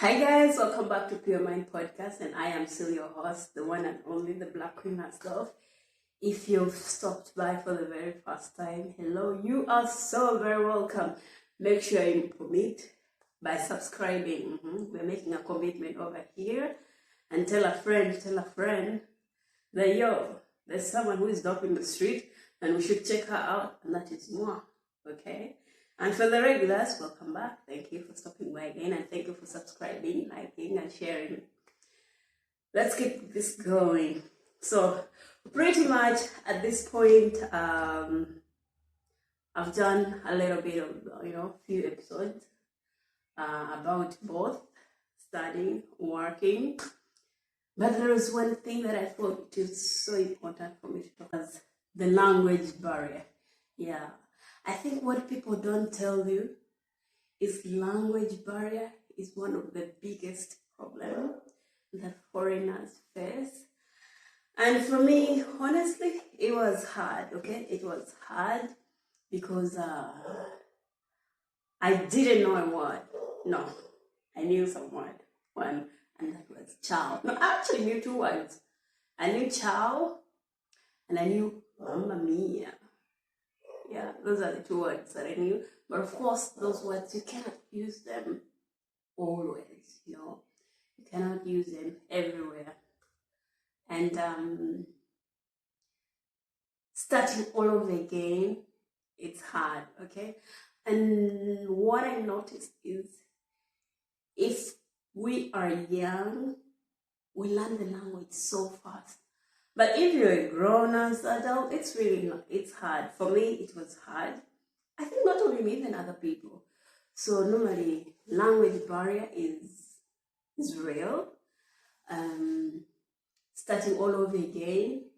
Hi guys, welcome back to Pure Mind Podcast, and I am still your host, the one and only, the Black Queen herself. If you've stopped by for the very first time, hello, you are so very welcome. Make sure you commit by subscribing. We're making a commitment over here, and tell a friend that there's someone who is dope in the street, and we should check her out, and that is moi. Okay. And for the regulars, welcome back. Thank you for stopping by again, and thank you for subscribing, liking, and sharing. Let's keep this going. So, pretty much at this point, I've done a little bit of, few episodes about both studying, working. But there is one thing that I thought it is so important for me to talk about: the language barrier. Yeah. I think what people don't tell you is language barrier is one of the biggest problems that foreigners face. And for me, honestly, it was hard, okay? It was hard because I didn't know a word. No, I knew some word. One, and that was ciao. No, I actually knew two words. I knew ciao and I knew mamma mia. Yeah, those are the two words that I knew. But of course, those words, you cannot use them always, You cannot use them everywhere. And starting all over again, it's hard, okay? And what I noticed is if we are young, we learn the language so fast. But if you're a grown-ass adult, it's hard. For me, it was hard. I think not only me, even other people. So normally, language barrier is real. Starting all over again,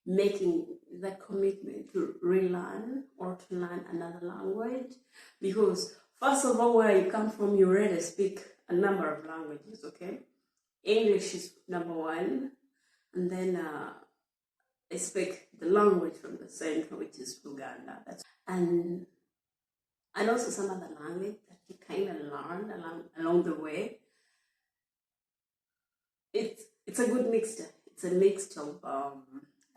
making that commitment to relearn or to learn another language. Because first of all, where you come from, you already speak a number of languages, okay? English is number one. And then I speak the language from the center, which is Luganda. And also some other language that you kind of learn along the way. It's a good mixture. It's a mix of I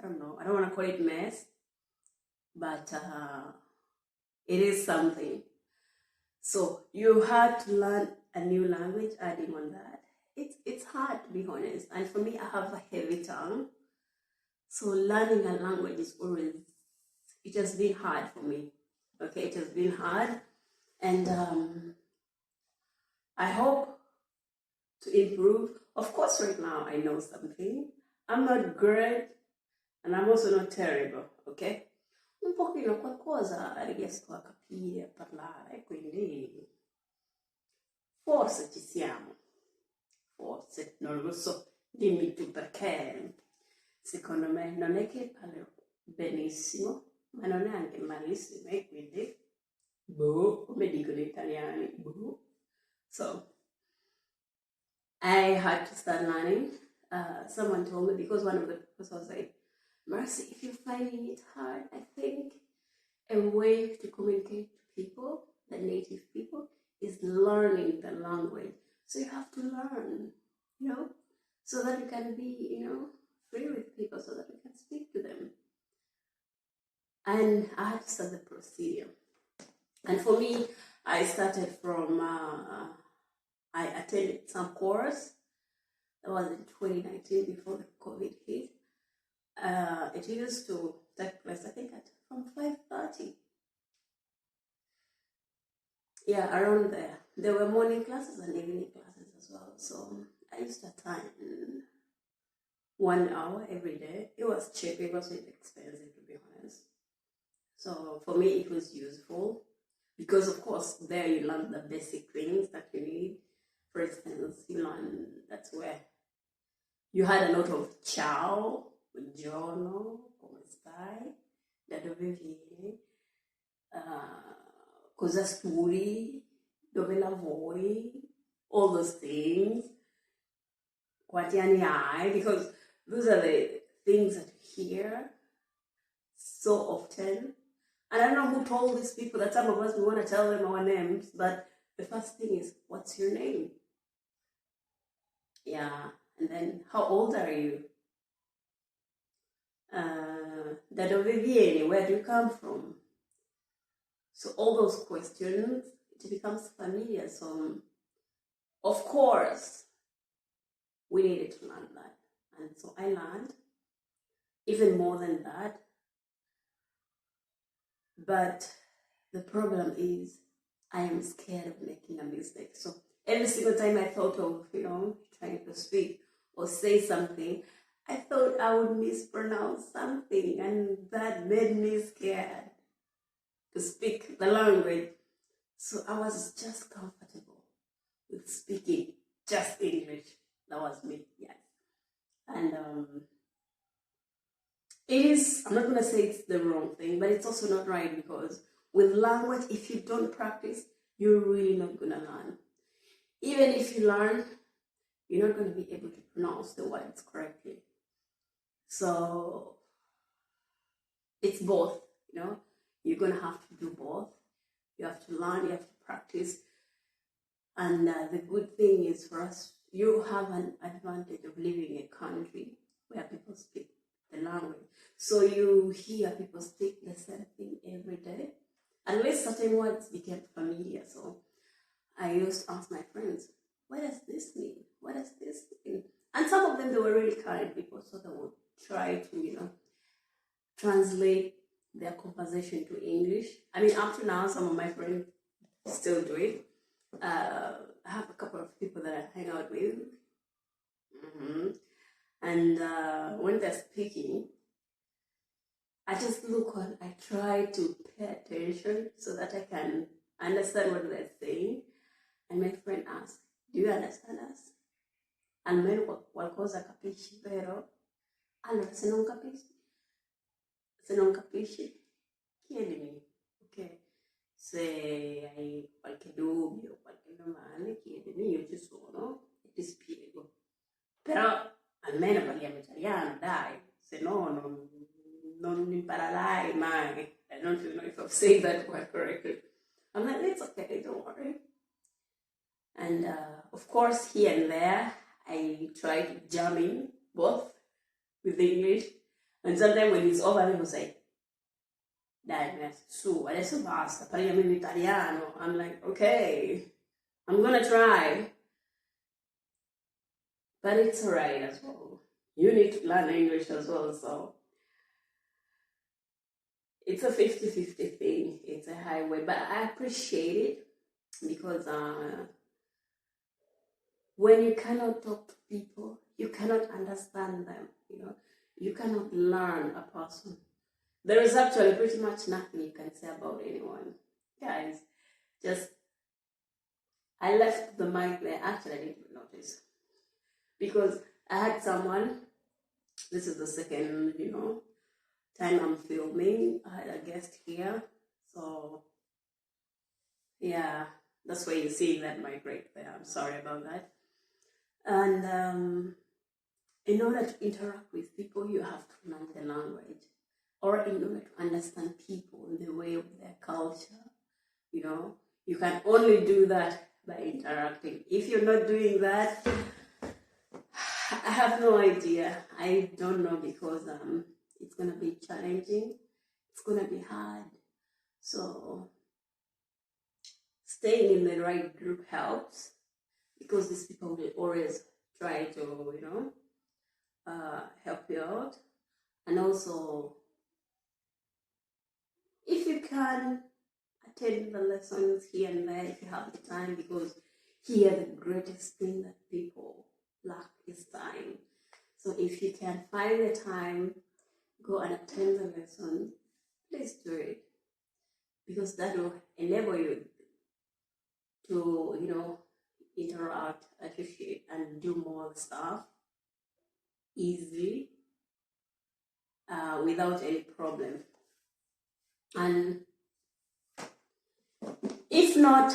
don't know. I don't want to call it mess, but it is something. So you had to learn a new language. Adding on that, it's hard, to be honest. And for me, I have a heavy tongue. So learning a language it has been hard for me. Okay, it has been hard. And I hope to improve. Of course, right now I know something. I'm not great, and I'm also not terrible, ok? Un pochino qualcosa riesco a capire, a parlare, quindi forse ci siamo. Forse, non lo so. Dimmi tu perché. Secondo me non è che parlo benissimo, ma non è anche malissimo, e quindi come dicono gli italiani, So I had to start learning. Someone told me, because one of the people was like, Mercy, if you're finding it hard, I think a way to communicate to people, the native people, is learning the language. So you have to learn, so that you can be, free with people, so that you can speak to them. And I had to start the procedure. And for me, I started from, I attended some course. That was in 2019, before the COVID hit. It used to take place, I think, from 5:30. Yeah, around there. There were morning classes and evening classes as well. So I used to attend 1 hour every day. It was cheap. It wasn't expensive, to be honest. So for me, it was useful because, of course, there you learn the basic things that you need. For instance, that's where you had a lot of ciao, buongiorno, come stai, da dove vieni, cosa studi, dove lavori, all those things, quanti anni hai, because those are the things that you hear so often. And I don't know who told these people that some of us, we want to tell them our names, but the first thing is, what's your name? Yeah. And then, how old are you? Da dove vieni? Where do you come from? So all those questions, it becomes familiar. So of course, we needed to learn that. And so I learned even more than that. But the problem is I am scared of making a mistake. So every single time I thought of, trying to speak or say something, I thought I would mispronounce something, and that made me scared to speak the language. So I was just comfortable with speaking just English. That was me, yes. And it is, I'm not going to say it's the wrong thing, but it's also not right, because with language, if you don't practice, you're really not going to learn. Even if you learn, you're not going to be able to pronounce the words correctly. So it's both, you're going to have to do both. You have to learn, you have to practice. And the good thing is, for us, you have an advantage of living in a country where people speak the language. So you hear people speak the same thing every day. At least certain words became familiar. So I used to ask my friends, what does this mean? What does this mean? And some of them, they were really kind people, so they would try to, translate their conversation to English. I mean, up to now, some of my friends still do it. I have a couple of people that I hang out with. And when they're speaking, I just look on, I try to pay attention so that I can understand what they're saying. And my friend asks, do you understand us? Almeno qualcosa capisci, vero? Allora, se non capisci, chiedimi, ok? Se hai qualche dubbio, qualche domanda, chiedimi, io ci sono e ti spiego. Però almeno parliamo italiano, dai, se no non imparerai mai. I don't even know if I've said that word correctly. I'm like, it's okay, don't worry. And of course, here and there, I try to jam in both with English. And sometimes when it's over, people say, dai, su, adesso basta, parliamo in italiano. I'm like, okay, I'm gonna try. But it's alright as well. You need to learn English as well, so it's a 50-50 thing. It's a highway, but I appreciate it because when you cannot talk to people, you cannot understand them, you cannot learn a person. There is actually pretty much nothing you can say about anyone. Guys, I left the mic there. Actually, I didn't notice. Because I had someone, this is the second, time I'm filming. I had a guest here. So, yeah, that's why you see that mic right there. I'm sorry about that. And in order to interact with people, you have to learn the language. Or in order to understand people in the way of their culture, you can only do that by interacting. If you're not doing that, I have no idea. I don't know, because it's going to be challenging. It's going to be hard. So staying in the right group helps, because these people will always try to, help you out. And also, if you can, attend the lessons here and there if you have the time, because here the greatest thing that people lack is time. So if you can find the time, go and attend the lesson, please do it, because that will enable you to, interact, appreciate, and do more stuff easily without any problem. And if not,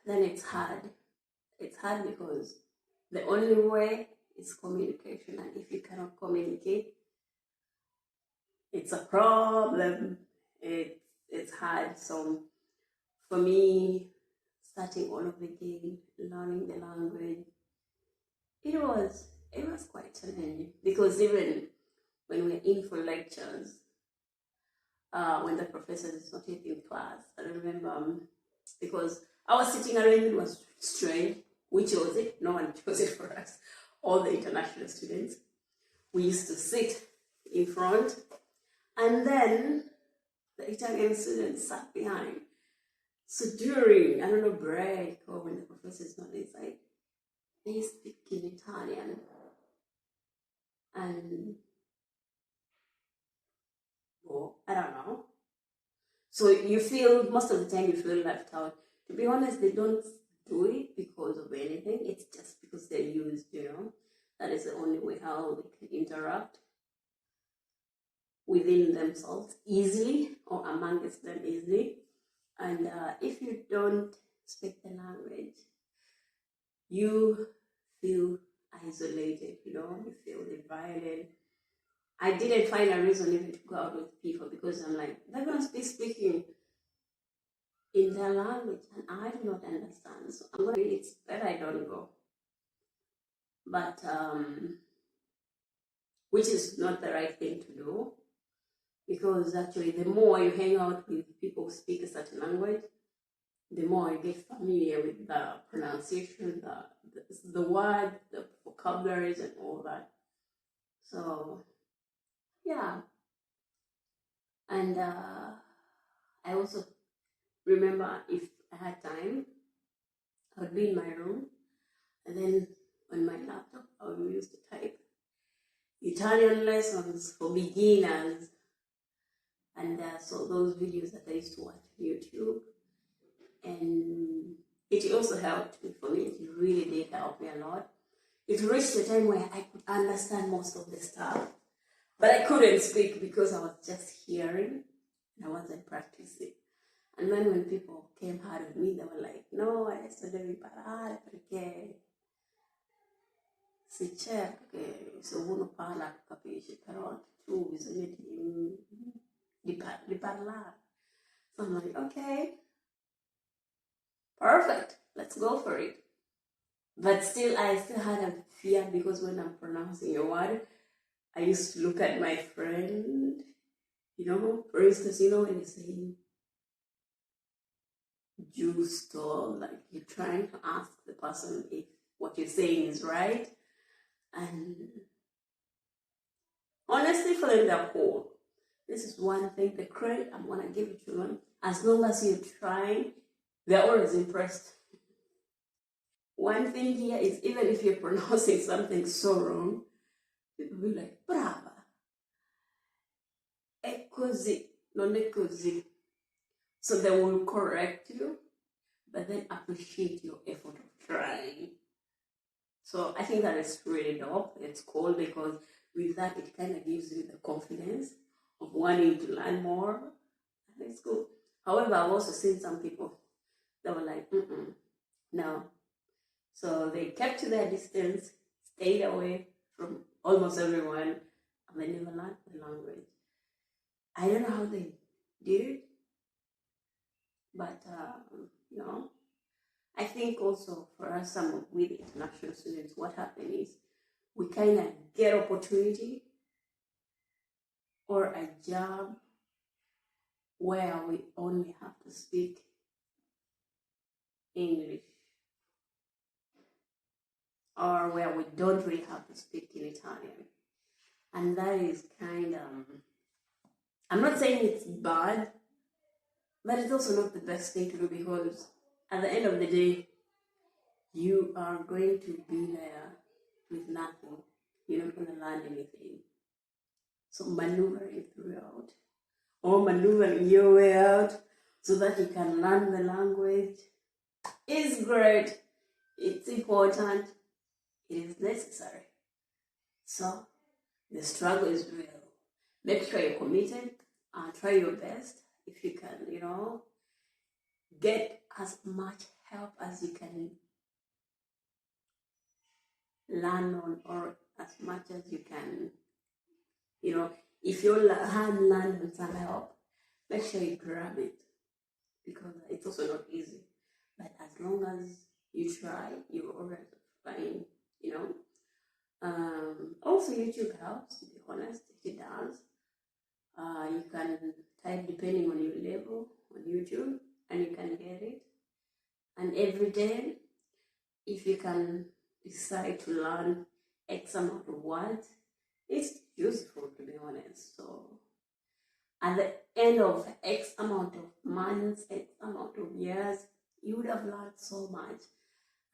then it's hard. It's hard because the only way is communication, and if you cannot communicate, it's a problem. It's hard. So for me, starting all of the game, learning the language, it was quite challenging because even when we're in for lectures, when the professor is not yet in class, I remember because our sitting arrangement was strange. We chose it. No one chose it for us. All the international students. We used to sit in front, and then the Italian students sat behind. So during, I don't know, break or when the professor is not inside, they speak in Italian. And, well, I don't know. So you feel, most of the time, you feel left out. To be honest, they don't do it because of anything. It's just because they're used, That is the only way how they can interact within themselves easily or amongst them easily. And if you don't speak the language, you feel isolated, you feel divided. I didn't find a reason even to go out with people because I'm like, they're going to be speaking in their language and I do not understand. So I'm going to, it's better I don't go. But, which is not the right thing to do because actually the more you hang out with people who speak a certain language, the more you get familiar with the pronunciation, the word, the vocabularies and all that. So, yeah. And I also remember if I had time, I would be in my room and then on my laptop, I would use to type Italian lessons for beginners. And so those videos that I used to watch on YouTube. And it also helped me for me. It really did help me a lot. It reached a time where I could understand most of the stuff, but I couldn't speak because I was just hearing and I wasn't practicing. And then when people came hard with me, they were like, no, adesso devi imparare perché sì, certo che se uno parla capisce, però anche tu bisogna di parlare. So I'm like, okay, perfect, let's go for it. But still, I still had a fear because when I'm pronouncing a word, I used to look at my friend, for instance, when you're saying justo, like you're trying to ask the person if what you're saying is right. And honestly, for them, they're cool. This is one thing, the credit I'm going to give it to them. As long as you're trying, they're always impressed. One thing here is even if you're pronouncing something so wrong, people will be like, brava. È così, non è così. So they will correct you, but then appreciate your effort of trying. So I think that is really dope. It's cool because with that, it kind of gives you the confidence of wanting to learn more. And it's cool. However, I've also seen some people that were like, no. So they kept to their distance, stayed away from almost everyone, and they never learned the language. I don't know how they did it, but I think also for us, some with international students, what happened is we kind of get opportunity or a job where we only have to speak English or where we don't really have to speak in Italian. And that is kind of, I'm not saying it's bad, but it's also not the best thing to do because at the end of the day, you are going to be there with nothing. You're not going to learn anything. So maneuvering throughout or maneuvering your way out so that you can learn the language is great. It's important. It is necessary. So the struggle is real. Make sure you're committed and try your best if you can, get as much help as you can learn on or as much as you can, if your hand lands on some help, make sure you grab it because it's also not easy. But as long as you try, you're already fine, Also, YouTube helps, to be honest. It does. You can type depending on your level on YouTube, and you can get it. And every day, if you can decide to learn X amount of words, it's useful, to be honest. So at the end of X amount of months, X amount of years, you would have learned so much.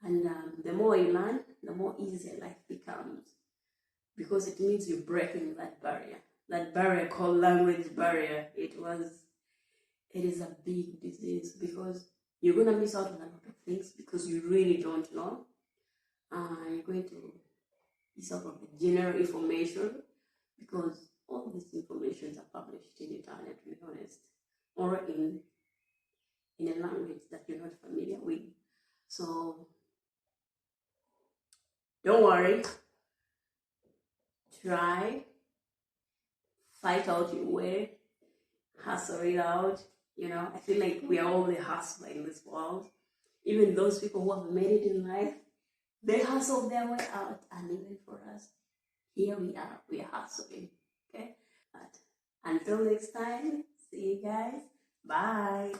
And the more you learn, the more easier life becomes, because it means you're breaking that barrier called language barrier. It is a big disease, because you're going to miss out on a lot of things because you really don't know. You're going to miss out on the general information, because all these informations are published in the internet, to be honest, or in a language that you're not familiar with. So don't worry. Try, fight out your way, hustle it out. I feel like we are all the hustler in this world. Even those people who have made it in life, they hustle their way out. And even for us, here we are hustling. Okay? But until next time, see you guys. Bye.